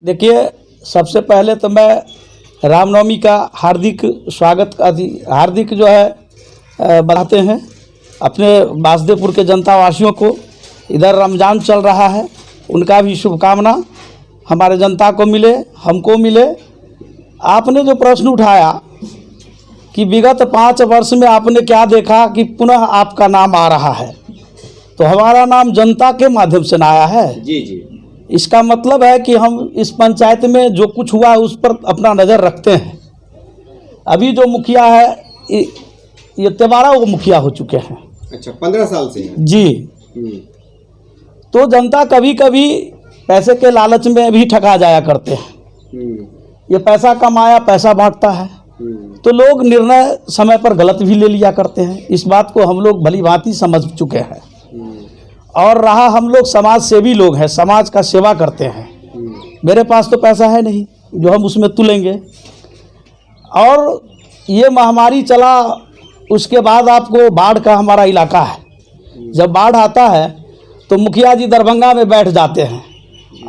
देखिए, सबसे पहले तो मैं रामनवमी का हार्दिक स्वागत हार्दिक जो है बढ़ाते हैं अपने बासदेवपुर के जनता वासियों को। इधर रमज़ान चल रहा है, उनका भी शुभकामना हमारे जनता को मिले, हमको मिले। आपने जो प्रश्न उठाया कि विगत 5 वर्ष में आपने क्या देखा कि पुनः आपका नाम आ रहा है, तो हमारा नाम जनता के माध्यम से ना आया है। जी जी। इसका मतलब है कि हम इस पंचायत में जो कुछ हुआ है उस पर अपना नज़र रखते हैं। अभी जो मुखिया है ये 13 वो मुखिया हो चुके हैं। अच्छा, 15 साल से हैं। जी। तो जनता कभी कभी पैसे के लालच में भी ठगा जाया करते हैं। ये पैसा कमाया, पैसा बांटता है, तो लोग निर्णय समय पर गलत भी ले लिया करते हैं। इस बात को हम लोग भली भांति समझ चुके हैं। और रहा, हम लोग समाज सेवी लोग हैं, समाज का सेवा करते हैं। मेरे पास तो पैसा है नहीं जो हम उसमें तुलेंगे। और ये महामारी चला, उसके बाद आपको बाढ़ का हमारा इलाका है। जब बाढ़ आता है तो मुखिया जी दरभंगा में बैठ जाते हैं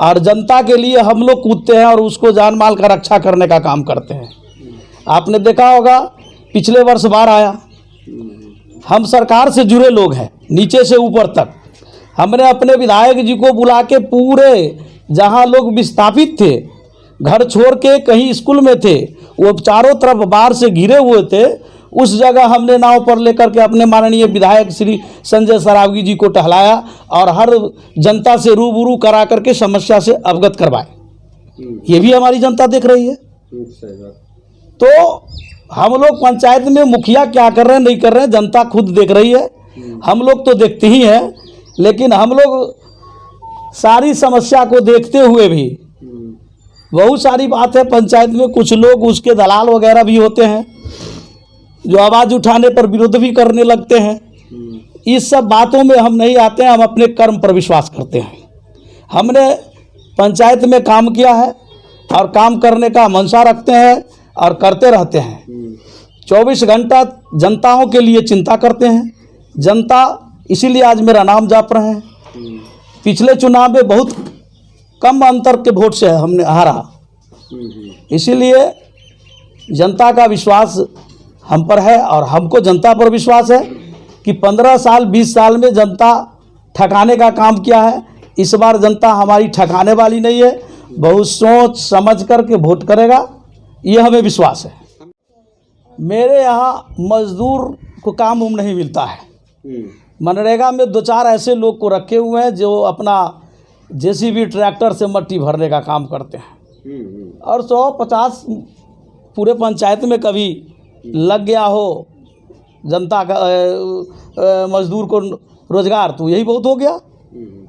और जनता के लिए हम लोग कूदते हैं और उसको जान माल का रक्षा करने का काम करते हैं। आपने देखा होगा पिछले वर्ष बाढ़ आया, हम सरकार से जुड़े लोग हैं नीचे से ऊपर तक। हमने अपने विधायक जी को बुला के पूरे जहां लोग विस्थापित थे, घर छोड़ के कहीं स्कूल में थे, वो चारों तरफ बाढ़ से घिरे हुए थे, उस जगह हमने नाव पर लेकर के अपने माननीय विधायक श्री संजय सरावगी जी को टहलाया और हर जनता से रूबरू करा करके समस्या से अवगत करवाए। ये भी हमारी जनता देख रही है। तो हम लोग पंचायत में मुखिया क्या कर रहे हैं, नहीं कर रहे हैं, जनता खुद देख रही है। हम लोग तो देखते ही हैं, लेकिन हम लोग सारी समस्या को देखते हुए भी बहुत सारी बात है पंचायत में, कुछ लोग उसके दलाल वगैरह भी होते हैं जो आवाज़ उठाने पर विरोध भी करने लगते हैं। इस सब बातों में हम नहीं आते हैं, हम अपने कर्म पर विश्वास करते हैं। हमने पंचायत में काम किया है और काम करने का मंशा रखते हैं और करते रहते हैं। 24 घंटा जनताओं के लिए चिंता करते हैं। जनता इसीलिए आज मेरा नाम जाप रहे हैं। पिछले चुनाव में बहुत कम अंतर के वोट से हमने हारा, इसीलिए जनता का विश्वास हम पर है और हमको जनता पर विश्वास है कि 15 साल 20 साल में जनता ठकाने का काम किया है। इस बार जनता हमारी ठकाने वाली नहीं है, बहुत सोच समझ करके वोट करेगा, ये हमें विश्वास है। मेरे यहाँ मजदूर को काम उम नहीं मिलता है। मनरेगा में 2-4 ऐसे लोग को रखे हुए हैं जो अपना जेसीबी ट्रैक्टर से मट्टी भरने का काम करते हैं। और 150 पूरे पंचायत में कभी लग गया हो जनता का मजदूर को रोजगार, तो यही बहुत हो गया।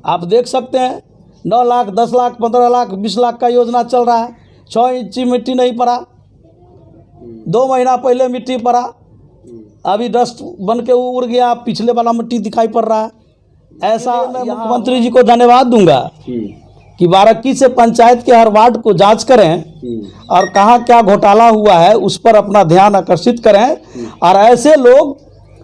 आप देख सकते हैं 9 लाख 10 लाख 15 लाख 20 लाख का योजना चल रहा है। 6 इंची मिट्टी नहीं पड़ा, 2 महीना पहले मिट्टी पड़ा, अभी डस्ट बन के उड़ गया, पिछले वाला मिट्टी दिखाई पड़ रहा है। ऐसा मैं मुख्यमंत्री जी को धन्यवाद दूंगा कि बाराकी से पंचायत के हर वार्ड को जांच करें और कहाँ क्या घोटाला हुआ है उस पर अपना ध्यान आकर्षित करें। और ऐसे लोग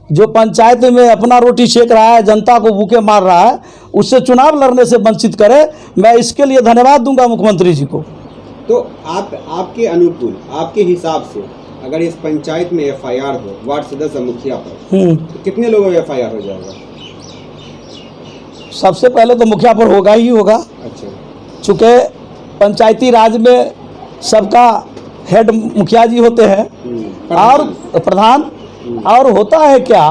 जो पंचायत में अपना रोटी सेक रहा है, जनता को भूखे मार रहा है, उससे चुनाव लड़ने से वंचित करें। मैं इसके लिए धन्यवाद दूंगा मुख्यमंत्री जी को। तो आपके अनुकूल, आपके हिसाब से अगर इस पंचायत में FIR हो वार्ड सदस्य मुखिया पर, तो कितने लोगों में FIR हो जाएगा? सबसे पहले तो मुखिया पर होगा ही होगा। अच्छा। चूँकि पंचायती राज में सबका हेड मुखिया जी होते हैं और प्रधान। और होता है क्या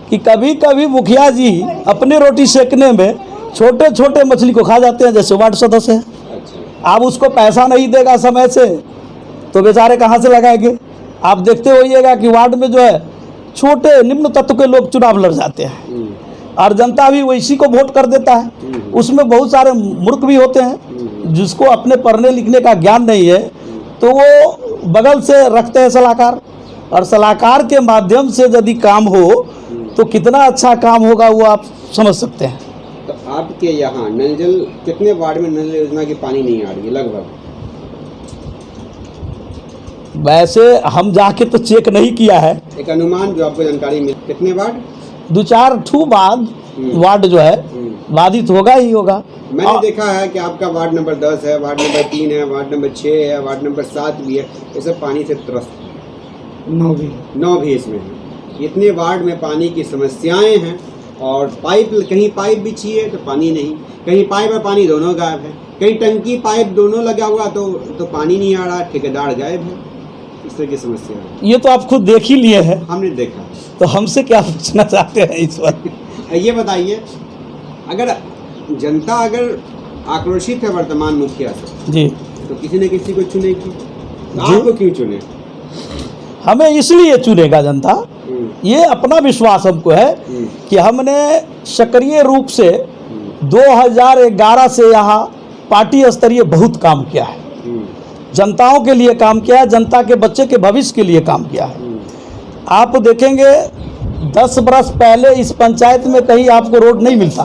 कि कभी कभी मुखिया जी अपने रोटी सेकने में छोटे छोटे मछली को खा जाते हैं, जैसे वार्ड सदस्य है। अच्छा। आप उसको पैसा नहीं देगा समय से तो बेचारे कहाँ से लगाएंगे। आप देखते होइएगा कि वार्ड में जो है छोटे निम्न तत्व के लोग चुनाव लड़ जाते हैं और जनता भी वैसी को वोट कर देता है। उसमें बहुत सारे मूर्ख भी होते हैं जिसको अपने पढ़ने लिखने का ज्ञान नहीं है, तो वो बगल से रखते हैं सलाहकार, और सलाहकार के माध्यम से यदि काम हो तो कितना अच्छा काम होगा वो आप समझ सकते हैं। तो आपके यहाँ नल जल कितने वार्ड में नल योजना की पानी नहीं आ रही है लगभग? वैसे हम जाके तो चेक नहीं किया है, एक अनुमान जो आपको जानकारी मिली, कितने वार्ड? 2-4 बाद वार्ड जो है बाधित होगा ही होगा। मैंने देखा है कि आपका वार्ड नंबर 10 है, वार्ड नंबर 3 है, वार्ड नंबर 6 है, वार्ड नंबर 7 भी है, ये सब पानी से त्रस्त है। 9 भी इसमें है। इतने वार्ड में पानी की समस्याएं हैं और कहीं पाइप बिछी है तो पानी नहीं, कहीं पाइप और पानी दोनों गायब है, कहीं टंकी पाइप दोनों लगा हुआ तो पानी नहीं आ रहा, ठेकेदार गायब है। इस तरह की समस्या है। ये तो आप खुद देख ही लिए हैं। हमने देखा। तो हमसे क्या पूछना चाहते हैं इस पर? ये बताइए, अगर जनता आक्रोशित है वर्तमान मुखिया से जी, तो किसी न किसी को चुनेगी। आपको क्यों चुने? हमें इसलिए चुनेगा जनता, ये अपना विश्वास हमको है कि हमने सक्रिय रूप से 2011 से यहाँ पार्टी स्तरीय बहुत काम किया है, जनताओं के लिए काम किया है, जनता के बच्चे के भविष्य के लिए काम किया है। आप देखेंगे 10 बरस पहले इस पंचायत में कहीं आपको रोड नहीं मिलता।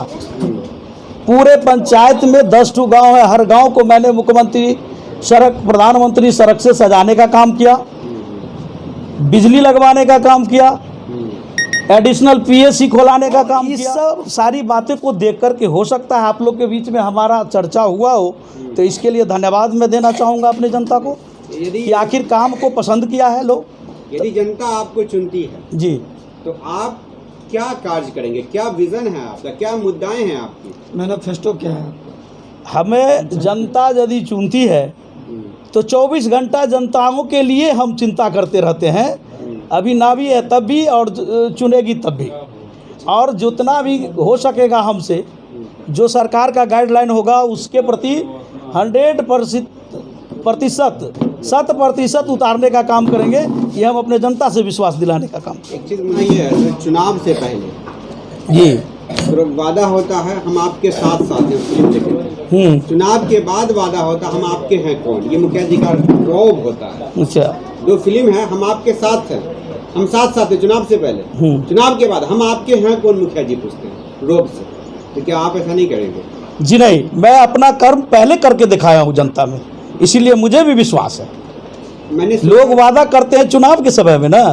पूरे पंचायत में 10 गांव है, हर गांव को मैंने मुख्यमंत्री सड़क, प्रधानमंत्री सड़क से सजाने का काम किया, बिजली लगवाने का काम किया, एडिशनल पीएससी खोलाने का काम किया। इस सब सारी बातें को देख कर के हो सकता है आप लोग के बीच में हमारा चर्चा हुआ हो, तो इसके लिए धन्यवाद मैं देना चाहूँगा अपनी जनता को कि आखिर काम को पसंद किया है लोग। यदि जनता आपको चुनती है जी, तो आप क्या कार्य करेंगे? क्या विजन है आपका? क्या मुद्दाएं हैं आपकी? मैनिफेस्टो क्या है? हमें जनता यदि चुनती है तो 24 घंटा जनताओं के लिए हम चिंता करते रहते हैं। अभी ना भी है तब भी और चुनेगी तब भी, और जितना भी हो सकेगा हमसे जो सरकार का गाइडलाइन होगा उसके प्रति 100% उतारने का काम करेंगे। ये हम अपने जनता से विश्वास दिलाने का काम। एक चीज़ मुझे ये है, चुनाव से पहले जी तो वादा होता है हम आपके साथ साथ हैं, फिल्म देखेंगे। चुनाव के बाद वादा होता हम आपके हैं कौन, ये मुखिया जी का रौब होता है। अच्छा, जो फिल्म है हम आपके साथ हैं, हम साथ हैं चुनाव से पहले, चुनाव के बाद हम आपके हैं कौन मुखिया जी पूछते हैं रौब से। तो क्या आप ऐसा नहीं करेंगे? जी नहीं, मैं अपना कर्म पहले करके दिखाया हूँ जनता में, इसीलिए मुझे भी विश्वास है। मैंने लोग वादा करते हैं चुनाव के समय में ना,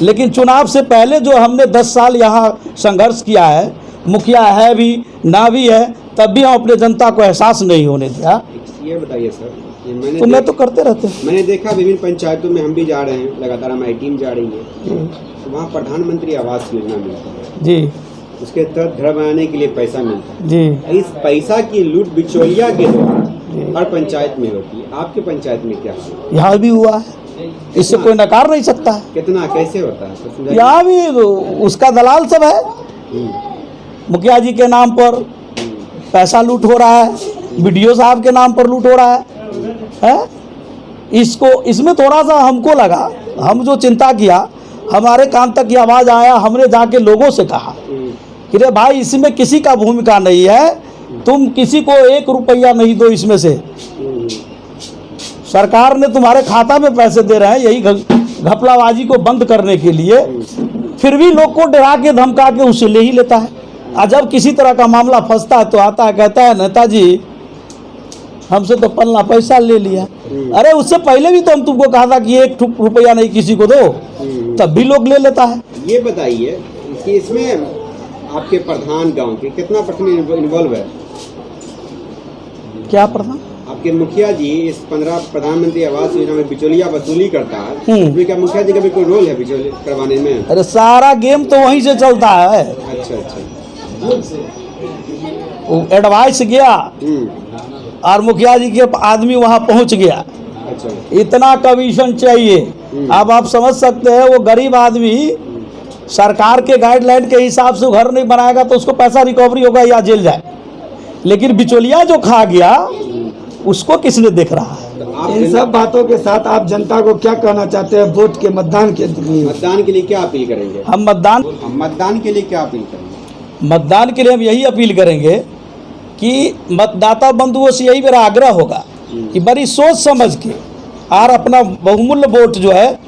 लेकिन चुनाव से पहले जो हमने 10 साल यहाँ संघर्ष किया है, मुखिया है भी ना भी है तब भी हम अपने जनता को एहसास नहीं होने दिया। ये बताइए सर, ये तो मैं तो करते रहते हैं। मैंने देखा विभिन्न पंचायतों में हम भी जा रहे हैं, लगातार हमारी टीम जा रही है, तो वहाँ प्रधानमंत्री आवास योजना मिलता है जी, उसके तहत घर बनाने के लिए पैसा मिलता है जी। इस पैसा की लूट बिचौलिया के द्वारा हर पंचायत में होती है। आपके पंचायत में क्या है? यहाँ भी हुआ है, इससे कोई नकार नहीं सकता है। कितना कैसे होता है? तो यहाँ भी उसका दलाल सब है, मुखिया जी के नाम पर पैसा लूट हो रहा है, बीडीओ साहब के नाम पर लूट हो रहा है। इसमें थोड़ा सा हमको लगा, हम जो चिंता किया, हमारे कान तक ये आवाज़ आया, हमने जाके लोगों से कहा कि रे भाई इसमें किसी का भूमिका नहीं है, तुम किसी को 1 रुपया नहीं दो इसमें से, सरकार ने तुम्हारे खाता में पैसे दे रहे हैं यही घपलाबाजी को बंद करने के लिए। फिर भी लोग को डरा के धमका के उसे ले ही लेता है। और जब किसी तरह का मामला फंसता है तो आता है, कहता है नेताजी हमसे तो पन्ना पैसा ले लिया। अरे उससे पहले भी तो हम तुमको कहा था कि 1 रुपया नहीं किसी को दो, तब भी लोग ले लेता है। ये बताइए कि इसमें आपके प्रधान गांव के कितना % इन्वॉल्व है? क्या प्रधान? आपके मुखिया जी इस 15 प्रधानमंत्री आवास योजना में बिचौलिया वसूली करता है, इसमें क्या मुखिया जी का भी कोई रोल है बिचौली करवाने में? अरे सारा गेम तो वहीं से चलता है। अच्छा, एडवाइस गया और मुखिया जी के आदमी वहां पहुंच गया। अच्छा, इतना कमीशन चाहिए। अब आप समझ सकते हैं वो गरीब आदमी सरकार के गाइडलाइन के हिसाब से घर नहीं बनाएगा तो उसको पैसा रिकवरी होगा या जेल जाए, लेकिन बिचौलिया जो खा गया उसको किसने देख रहा है? तो इन सब बातों के साथ आप जनता को क्या कहना चाहते हैं वोट के मतदान के लिए? मतदान के लिए क्या अपील करेंगे? हम मतदान के लिए क्या अपील करेंगे? मतदान के लिए हम यही अपील करेंगे कि मतदाता बंधुओं से यही मेरा आग्रह होगा कि बड़ी सोच समझ के और अपना बहुमूल्य वोट जो है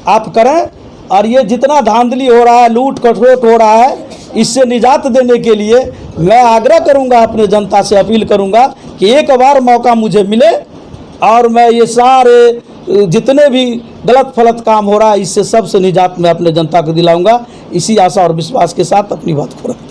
आप करें, और ये जितना धांधली हो रहा है, लूट खसोट हो रहा है, इससे निजात देने के लिए मैं आग्रह करूंगा, अपने जनता से अपील करूंगा कि एक बार मौका मुझे मिले और मैं ये सारे जितने भी गलत फलत काम हो रहा है इससे सबसे निजात मैं अपने जनता को दिलाऊंगा। इसी आशा और विश्वास के साथ अपनी बात को रखूँ।